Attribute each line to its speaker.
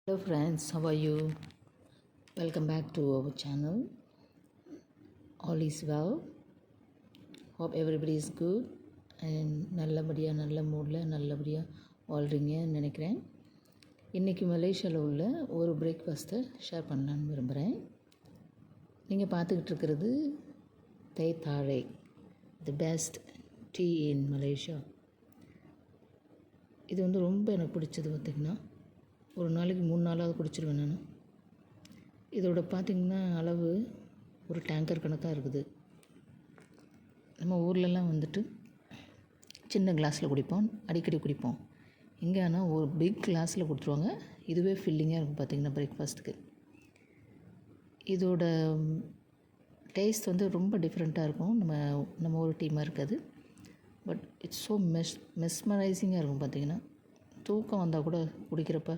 Speaker 1: Hello friends, how are you? Welcome back to our channel. All is well. Hope everybody is good and நல்ல மூடில் நல்லபடியாக வாழ்கிறீங்கன்னு நினைக்கிறேன். இன்றைக்கி மலேசியாவில் உள்ள ஒரு பிரேக்ஃபாஸ்ட்டை ஷேர் பண்ணலான்னு விரும்புகிறேன். நீங்கள் பார்த்துக்கிட்டு இருக்கிறது தே தாழை, the best tea in Malaysia. இது ரொம்ப எனக்கு பிடிச்சது பார்த்திங்கன்னா, ஒரு நாளைக்கு 3 நாளாவது குடிச்சிருவேன் நான். இதோட பார்த்திங்கன்னா அளவு ஒரு டேங்கர் கணக்காக இருக்குது. நம்ம ஊர்லலாம் சின்ன கிளாஸில் குடிப்போம், அடிக்கடி குடிப்போம். இங்கே ஆனால் ஒரு பிக் கிளாஸில் கொடுத்துருவாங்க. இதுவே ஃபில்லிங்காக இருக்கும் பார்த்திங்கன்னா பிரேக்ஃபாஸ்ட்டுக்கு. இதோட டேஸ்ட் ரொம்ப டிஃப்ரெண்ட்டாக இருக்கும். நம்ம ஒரு டீமாக இருக்காது. பட் இட்ஸ் ஸோ மெஸ்மரைசிங்காக இருக்கும் பார்த்திங்கன்னா. தூக்கம் வந்தால் கூட குடிக்கிறப்ப